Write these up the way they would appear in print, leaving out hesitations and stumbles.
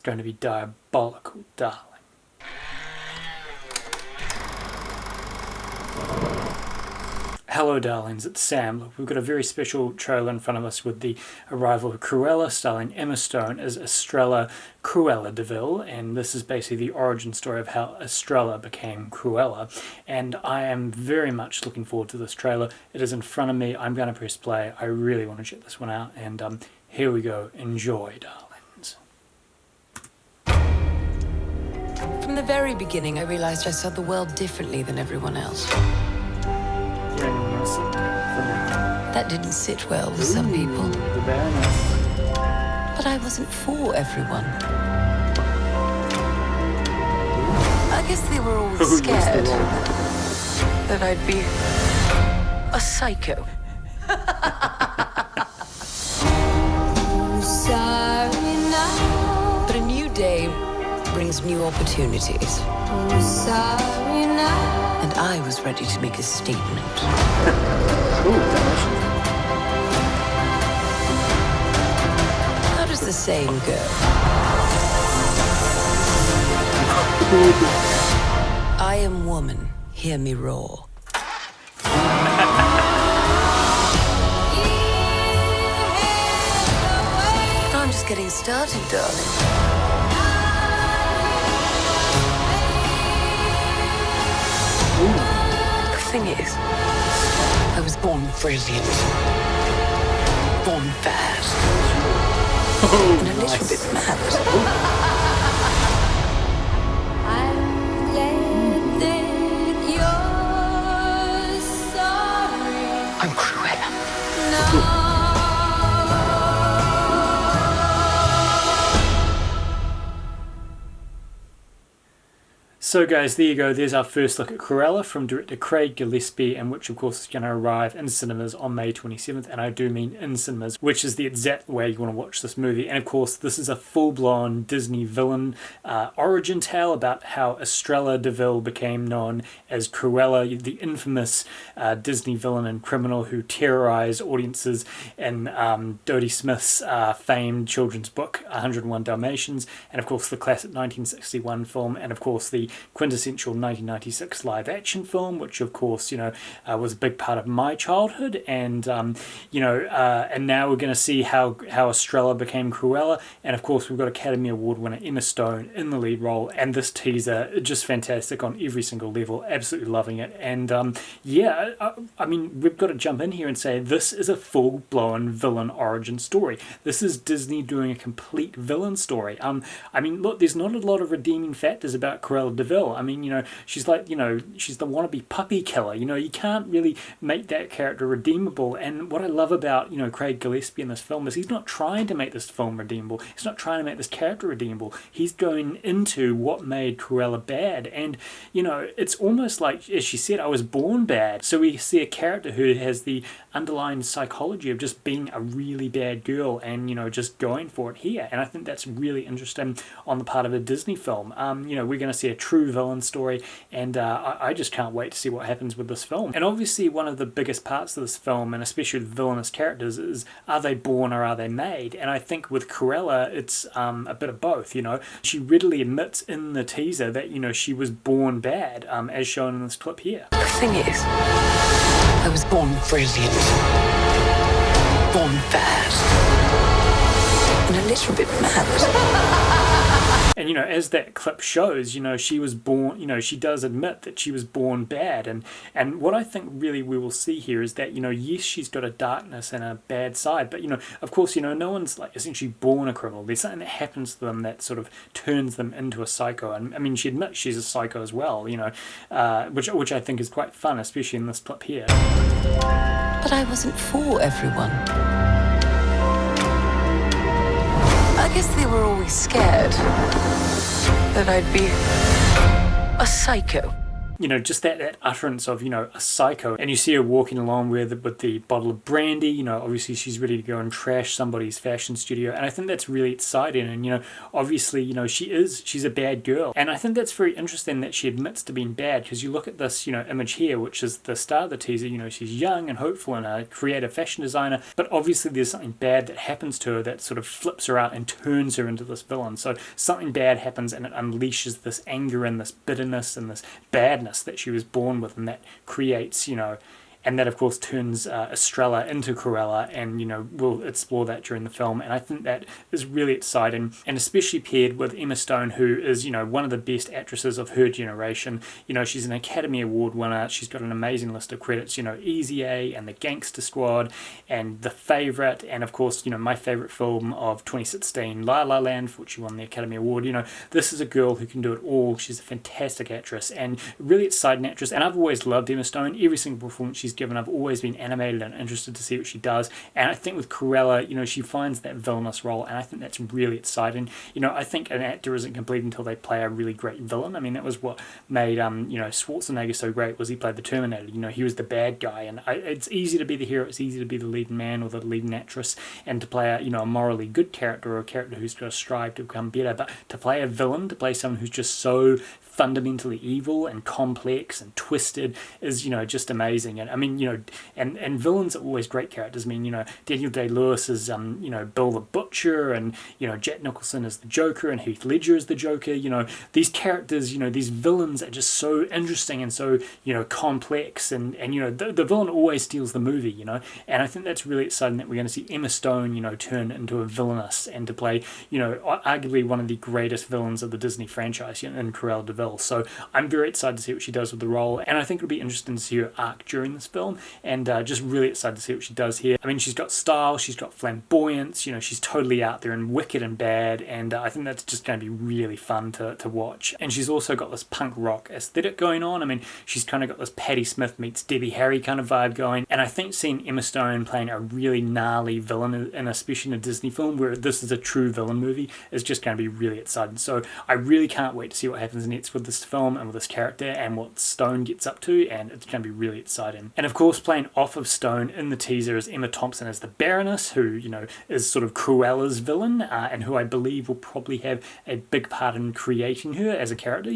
going to be diabolical, darling. Hello darlings, it's Sam. Look, we've got a very special trailer in front of us with the arrival of Cruella, starring Emma Stone as Estrella Cruella DeVil, and this is basically the origin story of how Estrella became Cruella, and I am very much looking forward to this trailer. It is in front of me. I'm going to press play. I really want to check this one out, and here we go. Enjoy, darlings. From the very beginning, I realized I saw the world differently than everyone else. That didn't sit well with some people. The Baroness. But I wasn't for everyone. I guess they were always scared that I'd be a psycho. Sorry now. But a new day brings new opportunities. Sorry now. And I was ready to make a statement. How does the saying go? I am woman, hear me roar. I'm just getting started, darling. The thing is, I was born brilliant, born bad, and a little bit mad. I'm glad that you're sorry. I'm Cruella. No. So guys, there you go. There's our first look at Cruella from director Craig Gillespie, and which of course is going to arrive in cinemas on May 27th, and I do mean in cinemas, which is the exact way you want to watch this movie. And of course, this is a full-blown Disney villain origin tale about how Estrella DeVil became known as Cruella, the infamous Disney villain and criminal who terrorized audiences in Dodie Smith's famed children's book 101 Dalmatians, and of course the classic 1961 film, and of course the quintessential 1996 live action film, which of course was a big part of my childhood, and and now we're going to see how Estrella became Cruella, and of course we've got Academy Award winner Emma Stone in the lead role, and this teaser just fantastic on every single level. Absolutely loving it. And I mean, we've got to jump in here and say this is a full-blown villain origin story. This is Disney doing a complete villain story. I mean, look, there's not a lot of redeeming factors about Cruella DeVil. I mean, she's like, she's the wannabe puppy killer. You can't really make that character redeemable. And what I love about, Craig Gillespie in this film is he's not trying to make this film redeemable. He's not trying to make this character redeemable. He's going into what made Cruella bad. And, it's almost like, as she said, I was born bad. So we see a character who has the underlying psychology of just being a really bad girl and, just going for it here. And I think that's really interesting on the part of a Disney film. We're going to see a true villain story, and I just can't wait to see what happens with this film. And obviously one of the biggest parts of this film, and especially the villainous characters, is are they born or are they made? And I think with Cruella it's a bit of both. She readily admits in the teaser that she was born bad, as shown in this clip here. The thing is, I was born brilliant, born bad, and a little bit mad. And as that clip shows, she was born, she does admit that she was born bad, and what I think really we will see here is that, yes, she's got a darkness and a bad side, but of course, no one's like essentially born a criminal. There's something that happens to them that sort of turns them into a psycho, and I mean, she admits she's a psycho as well, which I think is quite fun, especially in this clip here. But I wasn't for everyone. I guess they were always scared that I'd be a psycho. just that utterance of, a psycho. And you see her walking along with the bottle of brandy, obviously she's ready to go and trash somebody's fashion studio. And I think that's really exciting. And, obviously, she's a bad girl. And I think that's very interesting that she admits to being bad, because you look at this, image here, which is the start of the teaser, she's young and hopeful and a creative fashion designer, but obviously there's something bad that happens to her that sort of flips her out and turns her into this villain. So something bad happens and it unleashes this anger and this bitterness and this badness that she was born with, and that creates, and that of course turns Estrella into Cruella, and we'll explore that during the film. And I think that is really exciting, and especially paired with Emma Stone, who is one of the best actresses of her generation. She's an Academy Award winner. She's got an amazing list of credits, Easy A and The Gangster Squad and The Favourite, and of course my favourite film of 2016, La La Land, for which she won the Academy Award. This is a girl who can do it all. She's a fantastic actress and really exciting actress, and I've always loved Emma Stone. Every single performance she's given, I've always been animated and interested to see what she does. And I think with Cruella, she finds that villainous role, and I think that's really exciting. I think an actor isn't complete until they play a really great villain. I mean, that was what made Schwarzenegger so great, was he played the Terminator. He was the bad guy, and it's easy to be the hero, it's easy to be the leading man or the leading actress, and to play a morally good character, or a character who's got to strive to become better. But to play a villain, to play someone who's just so fundamentally evil and complex and twisted is, just amazing. And I mean, and villains are always great characters. I mean, Daniel Day-Lewis is, Bill the Butcher, and, Jack Nicholson is the Joker, and Heath Ledger is the Joker. These characters, these villains are just so interesting and so, complex, and the villain always steals the movie, and I think that's really exciting that we're going to see Emma Stone, turn into a villainess and to play, arguably one of the greatest villains of the Disney franchise, in Cruella DeVil. So I'm very excited to see what she does with the role, and I think it'll be interesting to see her arc during this film, and just really excited to see what she does here. I mean, she's got style, she's got flamboyance, she's totally out there and wicked and bad, and I think that's just going to be really fun to watch. And she's also got this punk rock aesthetic going on. I mean, she's kind of got this Patti Smith meets Debbie Harry kind of vibe going, and I think seeing Emma Stone playing a really gnarly villain, and especially in a Disney film where this is a true villain movie, is just going to be really exciting. So I really can't wait to see what happens next with this film and with this character and what Stone gets up to, and it's going to be really exciting. And of course, playing off of Stone in the teaser is Emma Thompson as the Baroness, who is sort of Cruella's villain, and who I believe will probably have a big part in creating her as a character,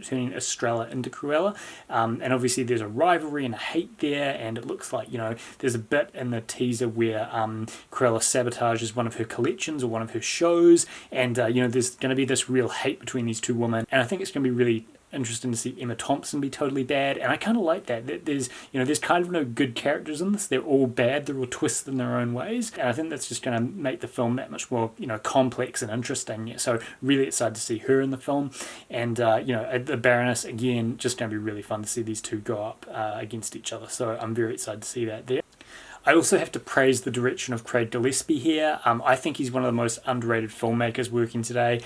turning Estrella into Cruella. And obviously there's a rivalry and a hate there, and it looks like there's a bit in the teaser where Cruella sabotages one of her collections or one of her shows, and there's going to be this real hate between these two women, and I think it's going to be really interesting to see Emma Thompson be totally bad, and I kind of like that. There's kind of no good characters in this. They're all bad. They're all twisted in their own ways, and I think that's just going to make the film that much more complex and interesting. So really excited to see her in the film, and the Baroness again, just going to be really fun to see these two go up against each other. So I'm very excited to see that there. I also have to praise the direction of Craig Gillespie here. I think he's one of the most underrated filmmakers working today.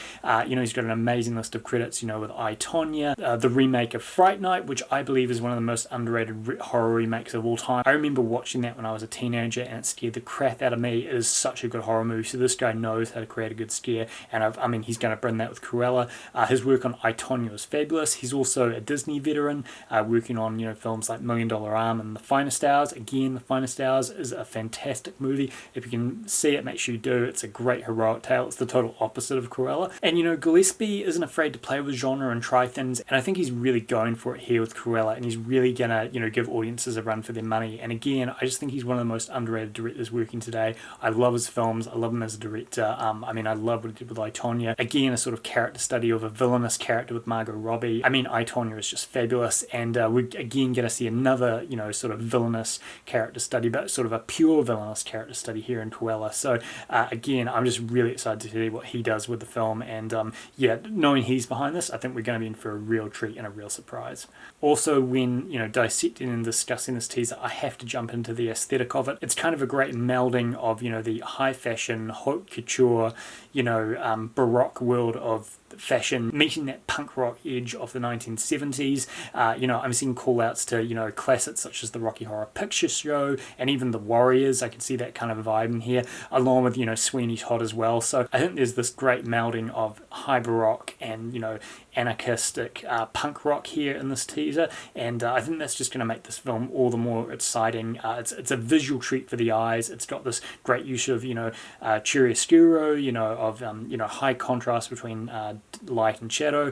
He's got an amazing list of credits, with I, Tonya, the remake of Fright Night, which I believe is one of the most underrated horror remakes of all time. I remember watching that when I was a teenager, and it scared the crap out of me. It is such a good horror movie, so this guy knows how to create a good scare, and he's going to bring that with Cruella. His work on I, Tonya was fabulous. He's also a Disney veteran, working on films like $1 Million Arm and The Finest Hours. Again, The Finest Hours is a fantastic movie. If you can see it, make sure you do. It's a great heroic tale. It's the total opposite of Cruella. And Gillespie isn't afraid to play with genre and try things, and I think he's really going for it here with Cruella, and he's really gonna give audiences a run for their money. And again, I just think he's one of the most underrated directors working today. I love his films. I love him as a director. I love what he did with I, Tonya. Again, a sort of character study of a villainous character with Margot Robbie. I, Tonya is just fabulous, and we're again going to see another sort of villainous character study, but sort of a pure villainous character study here in Cruella. So again, I'm just really excited to see what he does with the film, and knowing he's behind this, I think we're going to be in for a real treat and a real surprise. Also, when dissecting and discussing this teaser, I have to jump into the aesthetic of it. It's kind of a great melding of the high fashion, haute couture, baroque world of fashion meeting that punk rock edge of the 1970s. I'm seeing call outs to classics such as the Rocky Horror Picture Show, and even even the warriors. I can see that kind of vibe in here, along with, you know, Sweeney's Todd as well. So I think there's this great melding of high baroque and, you know, anarchistic punk rock here in this teaser, and I think that's just going to make this film all the more exciting. It's a visual treat for the eyes. It's got this great use of, you know, chiaroscuro, you know, of you know, high contrast between light and shadow,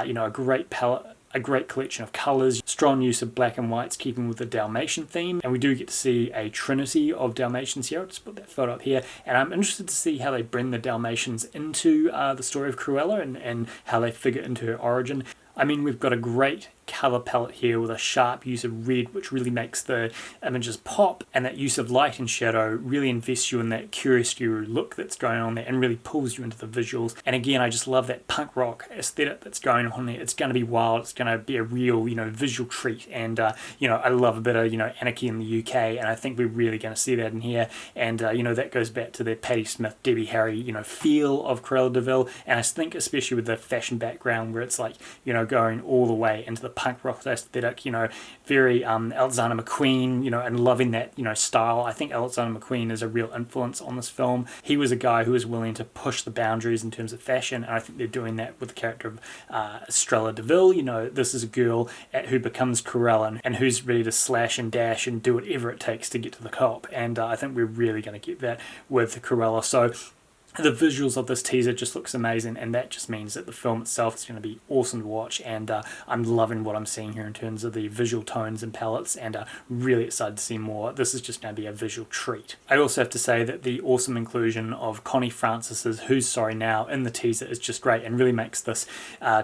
you know, a great palette, a great collection of colours, strong use of black and whites keeping with the Dalmatian theme, and we do get to see a trinity of Dalmatians here. I'll just put that photo up here, and I'm interested to see how they bring the Dalmatians into the story of Cruella and how they figure into her origin. I mean, we've got a great colour palette here with a sharp use of red, which really makes the images pop, and that use of light and shadow really invests you in that chiaroscuro look that's going on there and really pulls you into the visuals. And again, I just love that punk rock aesthetic that's going on there. It's going to be wild. It's going to be a real, you know, visual treat. And you know, I love a bit of, you know, anarchy in the UK, and I think we're really going to see that in here. And you know, that goes back to the Patti Smith, Debbie Harry, you know, feel of Cruella DeVil. And I think especially with the fashion background, where it's like, you know, going all the way into the punk rock aesthetic, you know, very Alexander McQueen, you know, and loving that, you know, style. I think Alexander McQueen is a real influence on this film. He was a guy who was willing to push the boundaries in terms of fashion, and I think they're doing that with the character of Cruella DeVil. You know, this is a girl who becomes Cruella and who's ready to slash and dash and do whatever it takes to get to the top, and I think we're really going to get that with Cruella. So the visuals of this teaser just looks amazing, and that just means that the film itself is going to be awesome to watch, and I'm loving what I'm seeing here in terms of the visual tones and palettes, and really excited to see more. This is just going to be a visual treat. I also have to say that the awesome inclusion of Connie Francis's Who's Sorry Now in the teaser is just great, and really makes this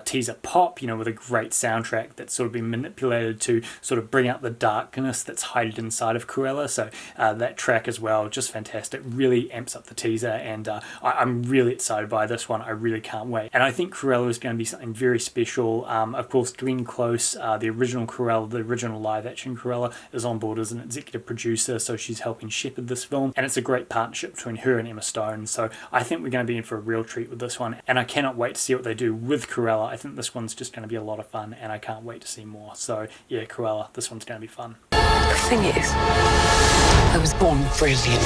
teaser pop, you know, with a great soundtrack that's sort of been manipulated to sort of bring out the darkness that's hidden inside of Cruella. So that track as well, just fantastic, really amps up the teaser, and I'm really excited by this one. I really can't wait. And I think Cruella is going to be something very special. Of course, Glenn Close, the original Cruella, the original live-action Cruella, is on board as an executive producer, so she's helping shepherd this film. And it's a great partnership between her and Emma Stone. So I think we're going to be in for a real treat with this one. And I cannot wait to see what they do with Cruella. I think this one's just going to be a lot of fun, and I can't wait to see more. So yeah, Cruella, this one's going to be fun. The thing is, I was born brilliant.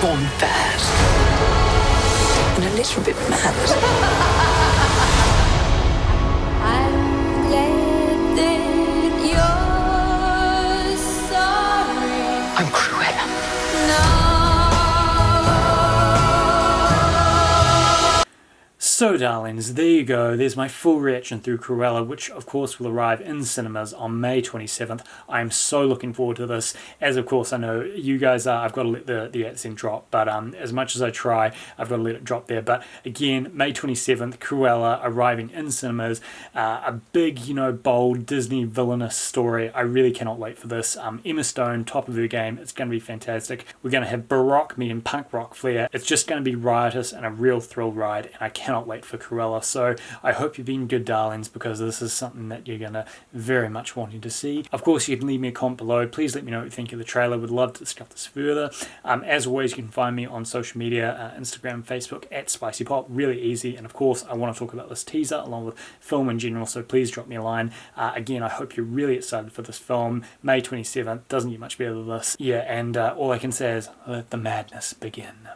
Born bad. And a little bit mad. I'm glad that you're sorry. I'm Cruella. No. So darlings, there you go. There's my full reaction through Cruella, which of course will arrive in cinemas on May 27th. I'm so looking forward to this, as of course I know you guys are. I've got to let the accent drop, but as much as I try, I've got to let it drop there. But again, May 27th, Cruella arriving in cinemas. A big, you know, bold Disney villainous story. I really cannot wait for this. Emma Stone, top of her game. It's going to be fantastic. We're going to have baroque meeting punk rock flair. It's just going to be riotous and a real thrill ride, and I cannot wait for Cruella. So I hope you've been good darlings, because this is something that you're gonna very much wanting to see. Of course, you can leave me a comment below. Please let me know what you think of the trailer. Would love to discuss this further. As always, you can find me on social media, Instagram, Facebook at SpicyPulp. Really easy. And of course, I want to talk about this teaser along with film in general, so please drop me a line. Again, I hope you're really excited for this film. May 27th, doesn't get much better than this. Yeah, and all I can say is let the madness begin.